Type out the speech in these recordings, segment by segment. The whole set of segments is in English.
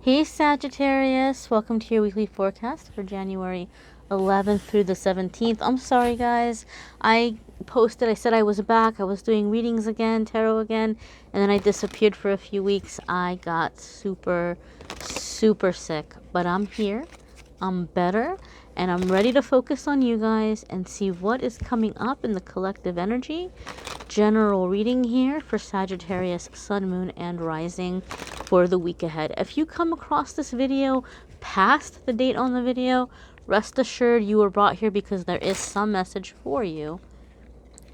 Hey Sagittarius, welcome to your weekly forecast for January 11th through the 17th. I'm sorry guys, I said I was back, I was doing readings again, tarot again, and then I disappeared for a few weeks. I got super sick, but I'm here, I'm better, and I'm ready to focus on you guys and see what is coming up in the collective energy. General reading here for Sagittarius, Sun, Moon, and Rising for the week ahead. If you come across this video past the date on the video, rest assured you were brought here because there is some message for you.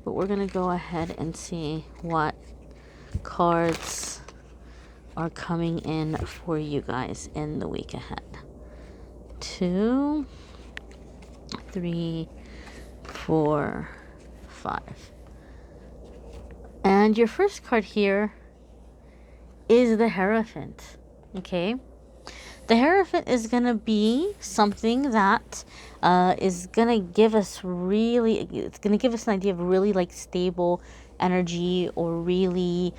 But we're going to go ahead and see what cards are coming in for you guys in the week ahead. 2, 3, 4, 5. And your first card here is the Hierophant. Okay, the Hierophant is gonna be something that is gonna give us it's gonna give us an idea of really like stable energy, or really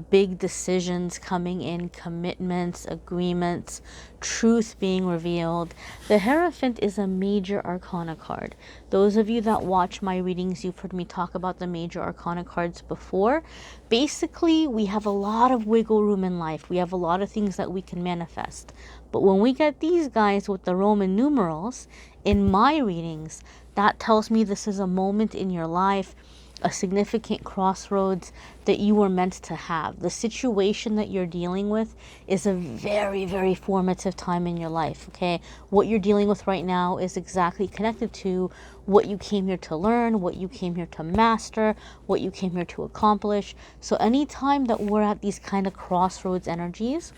big decisions coming in, commitments, agreements, truth being revealed. The Hierophant is a major arcana card. Those of you that watch my readings, you've heard me talk about the major arcana cards before. Basically, we have a lot of wiggle room in life. We have a lot of things that we can manifest. But when we get these guys with the Roman numerals in my readings, that tells me this is a moment in your life, a significant crossroads that you were meant to have. The situation that you're dealing with is a very formative time in your life, okay? What you're dealing with right now is exactly connected to what you came here to learn, what you came here to master, what you came here to accomplish. So anytime that we're at these kind of crossroads energies,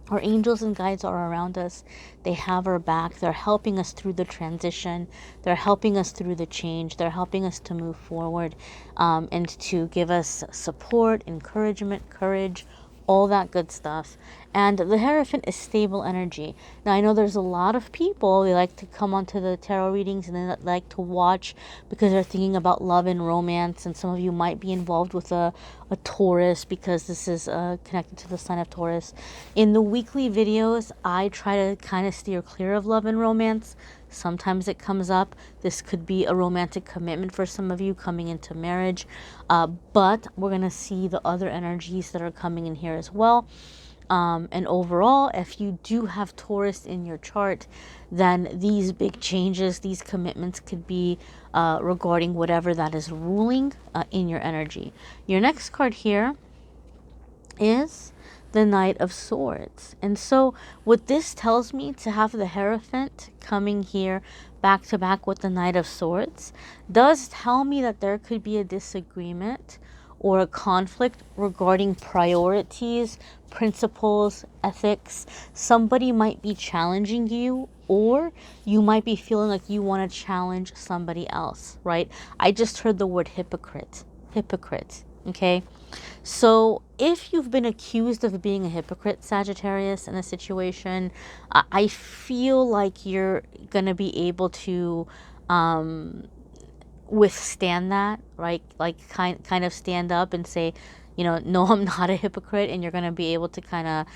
our angels and guides are around us. They have our back. They're helping us through the transition. They're helping us through the change. They're helping us to move forward, and to give us support, encouragement, courage, all that good stuff. And the Hierophant is stable energy. Now, I know there's a lot of people, they like to come onto the tarot readings and they like to watch because they're thinking about love and romance. And some of you might be involved with a Taurus, because this is connected to the sign of Taurus. In the weekly videos, I try to kind of steer clear of love and romance. Sometimes it comes up. This could be a romantic commitment for some of you coming into marriage. But we're going to see the other energies that are coming in here as well. And overall, if you do have Taurus in your chart, then these big changes, these commitments could be regarding whatever that is ruling in your energy. Your next card here is the Knight of Swords. And so what this tells me, to have the Hierophant coming here back to back with the Knight of Swords, does tell me that there could be a disagreement or a conflict regarding priorities, principles, ethics. Somebody might be challenging you, or you might be feeling like you want to challenge somebody else, right? I just heard the word hypocrite. Okay? So if you've been accused of being a hypocrite, Sagittarius, in a situation, I feel like you're going to be able to withstand that, right? Like kind of stand up and say, no, I'm not a hypocrite, and you're going to be able to kind of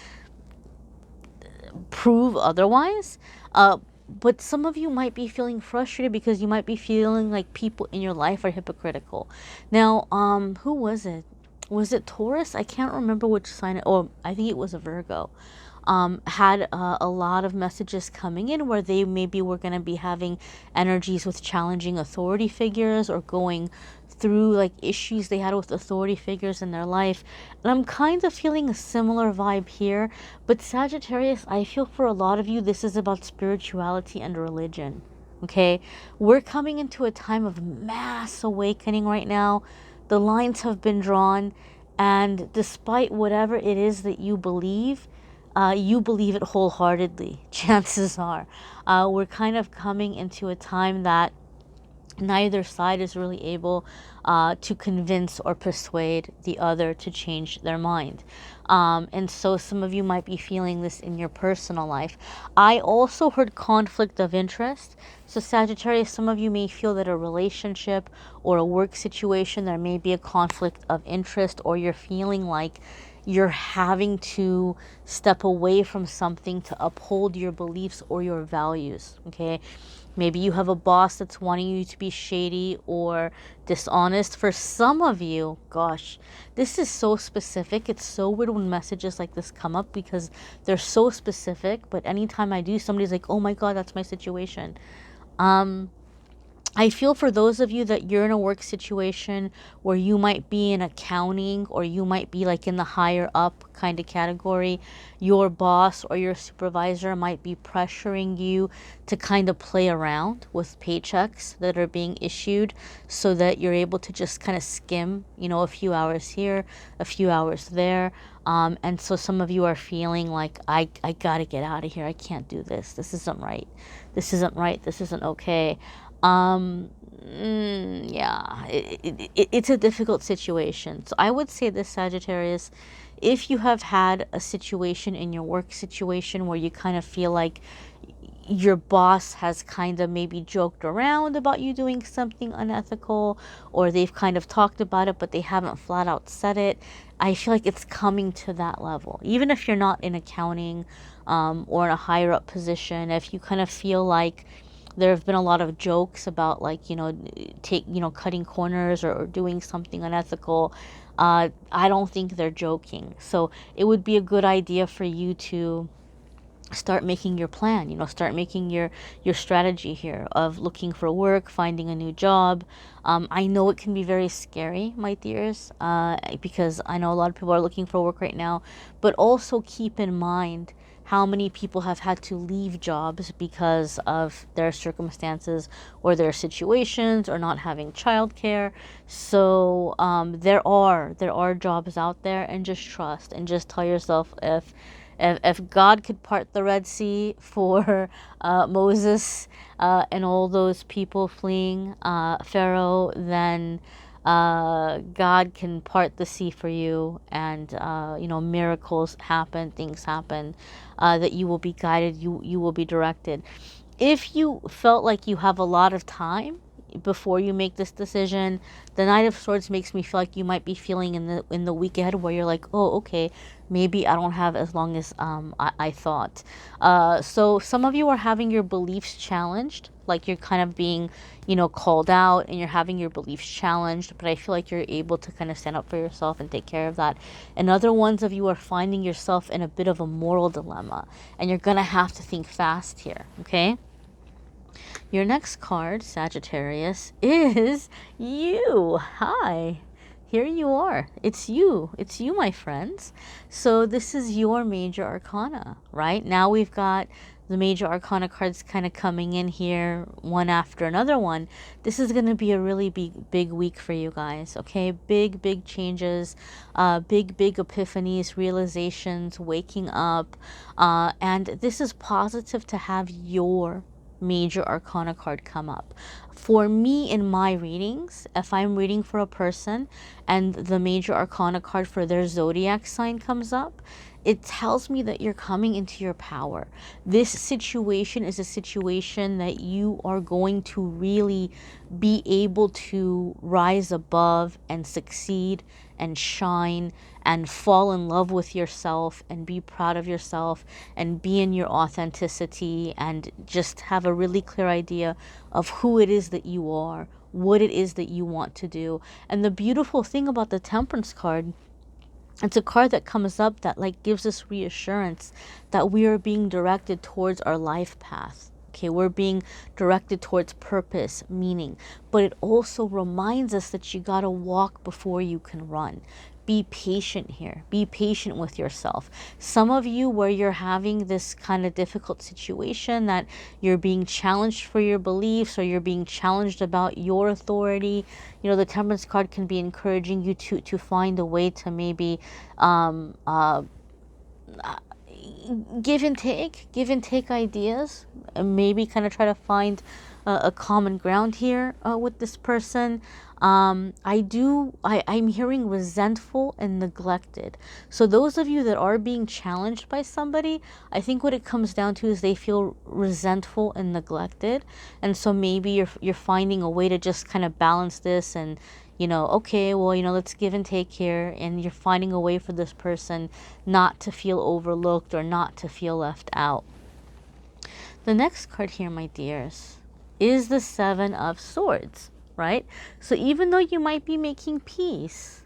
prove otherwise. But some of you might be feeling frustrated because you might be feeling like people in your life are hypocritical. Now, who was it? Was it Taurus? I can't remember which sign. I think it was a Virgo. Had a lot of messages coming in where they maybe were going to be having energies with challenging authority figures, or going through like issues they had with authority figures in their life. And I'm kind of feeling a similar vibe here. But Sagittarius, I feel for a lot of you, this is about spirituality and religion. Okay? We're coming into a time of mass awakening right now. The lines have been drawn, and despite whatever it is that you believe it wholeheartedly, chances are. We're kind of coming into a time that neither side is really able to convince or persuade the other to change their mind. And so some of you might be feeling this in your personal life. I also heard conflict of interest. So Sagittarius, some of you may feel that a relationship or a work situation, there may be a conflict of interest, or you're feeling like you're having to step away from something to uphold your beliefs or your values, okay? Maybe you have a boss that's wanting you to be shady or dishonest. For some of you, gosh, this is so specific. It's so weird when messages like this come up because they're so specific. But anytime I do, somebody's like, oh my God, that's my situation. I feel for those of you that you're in a work situation where you might be in accounting or you might be like in the higher up kind of category, your boss or your supervisor might be pressuring you to kind of play around with paychecks that are being issued so that you're able to just kind of skim, you know, a few hours here, a few hours there. And so some of you are feeling like, I got to get out of here. I can't do this. This isn't right. This isn't right. This isn't okay. Yeah, it's a difficult situation. So I would say this, Sagittarius, if you have had a situation in your work situation where you kind of feel like your boss has kind of maybe joked around about you doing something unethical, or they've kind of talked about it, but they haven't flat out said it, I feel like it's coming to that level. Even if you're not in accounting, or in a higher up position, if you kind of feel like there have been a lot of jokes about, like, cutting corners or doing something unethical. I don't think they're joking. So it would be a good idea for you to start making your plan, start making your strategy here of looking for work, finding a new job. I know it can be very scary, my dears, because I know a lot of people are looking for work right now, but also keep in mind how many people have had to leave jobs because of their circumstances or their situations or not having childcare. So there are jobs out there, and just trust and just tell yourself, if God could part the Red Sea for Moses and all those people fleeing Pharaoh, then God can part the sea for you, and miracles happen, things happen, that you will be guided, you will be directed. If you felt like you have a lot of time before you make this decision, the Knight of Swords makes me feel like you might be feeling in the week ahead where you're like, oh, okay, maybe I don't have as long as I thought. So some of you are having your beliefs challenged, like you're kind of being, called out, and you're having your beliefs challenged, but I feel like you're able to kind of stand up for yourself and take care of that. And other ones of you are finding yourself in a bit of a moral dilemma, and you're gonna have to think fast here, okay? Your next card, Sagittarius, is you. Hi. Here you are. It's you. It's you, my friends. So this is your major arcana, right? Now we've got the major arcana cards kind of coming in here one after another one. This is going to be a really big week for you guys, okay? Big changes, big epiphanies, realizations, waking up. And this is positive to have your major arcana card come up. For me, in my readings, if I'm reading for a person and the major arcana card for their zodiac sign comes up, it tells me that you're coming into your power. This situation is a situation that you are going to really be able to rise above and succeed and shine and fall in love with yourself and be proud of yourself and be in your authenticity and just have a really clear idea of who it is that you are, what it is that you want to do. And the beautiful thing about the Temperance card, it's a card that comes up that like gives us reassurance that we are being directed towards our life path. Okay, we're being directed towards purpose, meaning, but it also reminds us that you got to walk before you can run. Be patient here. Be patient with yourself. Some of you, where you're having this kind of difficult situation, that you're being challenged for your beliefs or you're being challenged about your authority, the Temperance card can be encouraging you to find a way to maybe give and take ideas, and maybe kind of try to find a common ground here with this person. I'm hearing resentful and neglected. So those of you that are being challenged by somebody, I think what it comes down to is they feel resentful and neglected. And so maybe you're finding a way to just kind of balance this and, okay, well, let's give and take here, and you're finding a way for this person not to feel overlooked or not to feel left out. The next card here, my dears, is the Seven of Swords, right? So even though you might be making peace,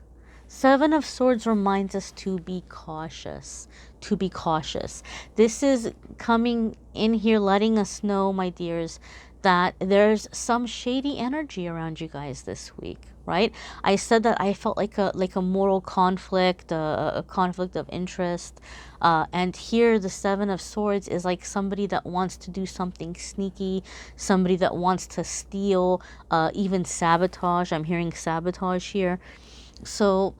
Seven of Swords reminds us to be cautious, to be cautious. This is coming in here letting us know, my dears, that there's some shady energy around you guys this week, right? I said that I felt like a moral conflict, a conflict of interest. And here the Seven of Swords is like somebody that wants to do something sneaky, somebody that wants to steal, even sabotage. I'm hearing sabotage here. So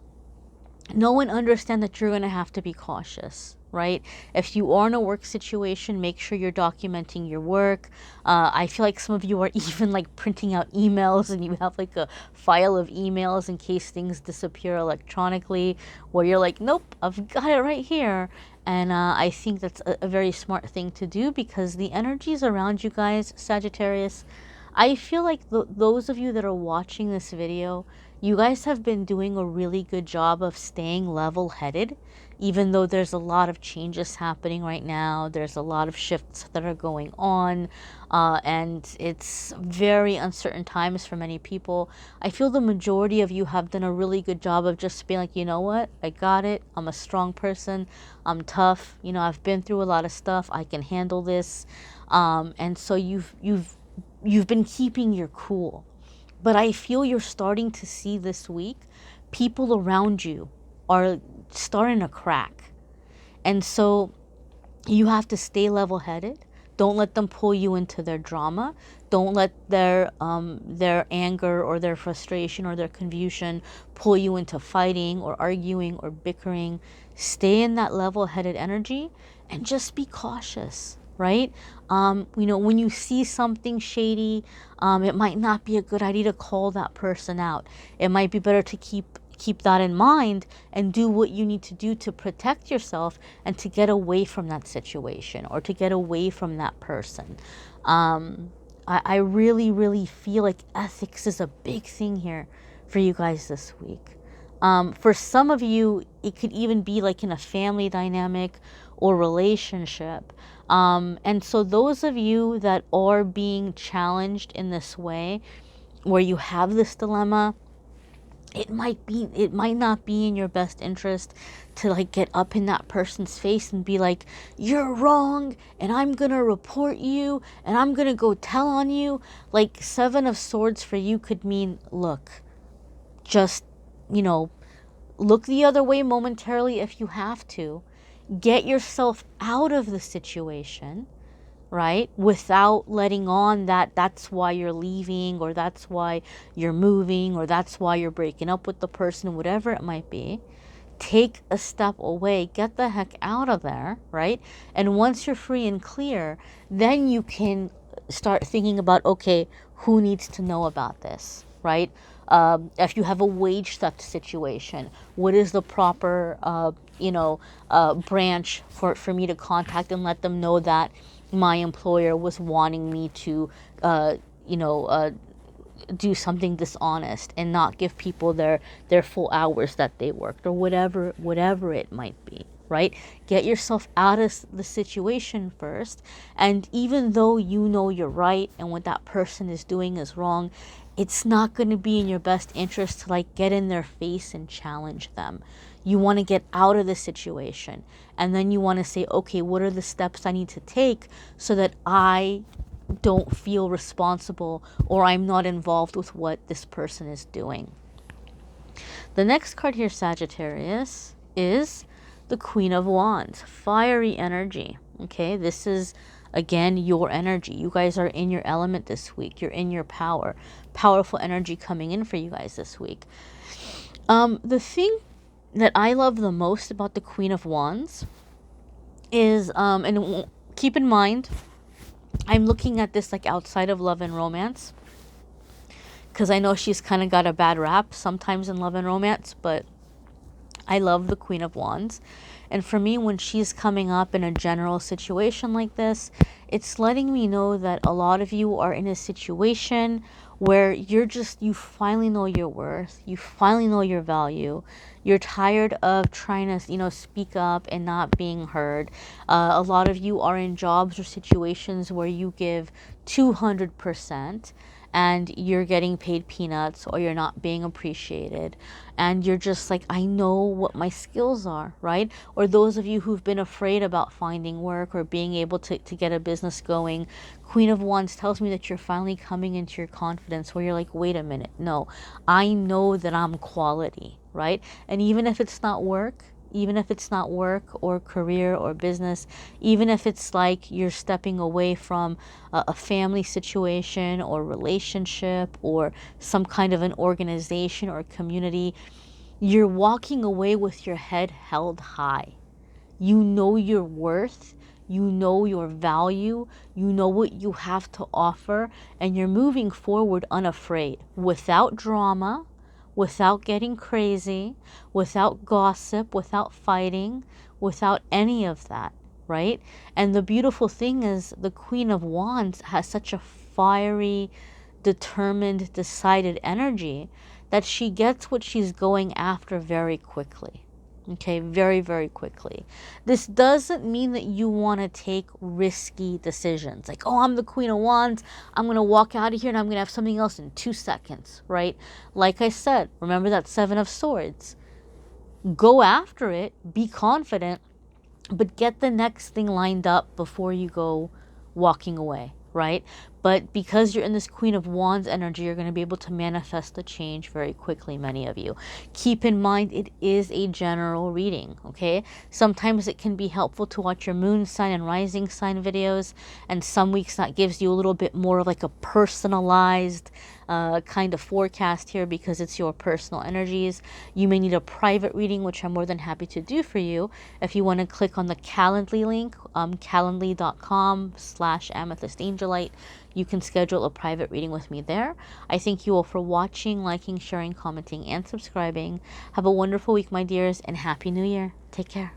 know and understand that you're going to have to be cautious, right? If you are in a work situation, make sure you're documenting your work. I feel like some of you are even like printing out emails, and you have like a file of emails in case things disappear electronically, where you're like, nope, I've got it right here. And I think that's a very smart thing to do, because the energies around you guys, Sagittarius, I feel like those of you that are watching this video, you guys have been doing a really good job of staying level-headed, even though there's a lot of changes happening right now. There's a lot of shifts that are going on, and it's very uncertain times for many people. I feel the majority of you have done a really good job of just being like, you know what, I got it. I'm a strong person. I'm tough. I've been through a lot of stuff. I can handle this. And so you've been keeping your cool. But I feel you're starting to see this week, people around you are starting to crack. And so you have to stay level-headed. Don't let them pull you into their drama. Don't let their anger or their frustration or their confusion pull you into fighting or arguing or bickering. Stay in that level-headed energy and just be cautious, right? When you see something shady, it might not be a good idea to call that person out. It might be better to keep that in mind and do what you need to do to protect yourself and to get away from that situation or to get away from that person. I really, really feel like ethics is a big thing here for you guys this week. For some of you, it could even be like in a family dynamic or relationship. And so those of you that are being challenged in this way, where you have this dilemma, it might not be in your best interest to like get up in that person's face and be like, you're wrong, and I'm gonna report you, and I'm gonna go tell on you. Like, Seven of Swords for you could mean, look, just, look the other way momentarily if you have to. Get yourself out of the situation, right? Without letting on that that's why you're leaving, or that's why you're moving, or that's why you're breaking up with the person, whatever it might be. Take a step away, get the heck out of there, right? And once you're free and clear, then you can start thinking about, okay, who needs to know about this, right? If you have a wage theft situation, what is the proper, branch for me to contact and let them know that my employer was wanting me to, do something dishonest and not give people their full hours that they worked, or whatever it might be, right? Get yourself out of the situation first. And even though you know you're right and what that person is doing is wrong, it's not going to be in your best interest to like get in their face and challenge them. You want to get out of the situation, and then you want to say, okay, what are the steps I need to take so that I don't feel responsible, or I'm not involved with what this person is doing. The next card here, Sagittarius, is the Queen of Wands, fiery energy. Okay, this is again your energy. You guys are in your element this week. You're in your power. Powerful energy coming in for you guys this week. The thing that I love the most about the Queen of Wands is, and keep in mind, I'm looking at this like outside of love and romance, because I know she's kind of got a bad rap sometimes in love and romance, but I love the Queen of Wands. And for me, when she's coming up in a general situation like this, it's letting me know that a lot of you are in a situation where you finally know your worth, you finally know your value. You're tired of trying to, speak up and not being heard. A lot of you are in jobs or situations where you give 200% and you're getting paid peanuts, or you're not being appreciated, and you're just like, I know what my skills are, right? Or those of you who've been afraid about finding work or being able to get a business going, Queen of Wands tells me that you're finally coming into your confidence, where you're like, wait a minute, no, I know that I'm quality, right? And even if it's not work, or career or business, even if it's like you're stepping away from a family situation or relationship or some kind of an organization or community, you're walking away with your head held high. You know your worth, you know your value, you know what you have to offer, and you're moving forward unafraid, without drama, without getting crazy, without gossip, without fighting, without any of that, right? And the beautiful thing is, the Queen of Wands has such a fiery, determined, decided energy that she gets what she's going after very quickly. Okay, very, very quickly. This doesn't mean that you want to take risky decisions. Like, oh, I'm the Queen of Wands, I'm going to walk out of here and I'm going to have something else in 2 seconds, right? Like I said, remember that Seven of Swords. Go after it, be confident, but get the next thing lined up before you go walking away, right? But because you're in this Queen of Wands energy, you're going to be able to manifest the change very quickly, many of you. Keep in mind, it is a general reading, okay? Sometimes it can be helpful to watch your moon sign and rising sign videos, and some weeks that gives you a little bit more of like a personalized kind of forecast here, because it's your personal energies. You may need a private reading, which I'm more than happy to do for you. If you want to click on the Calendly link, calendly.com/amethystangelite, you can schedule a private reading with me there. I thank you all for watching, liking, sharing, commenting, and subscribing. Have a wonderful week, my dears, and Happy New Year. Take care.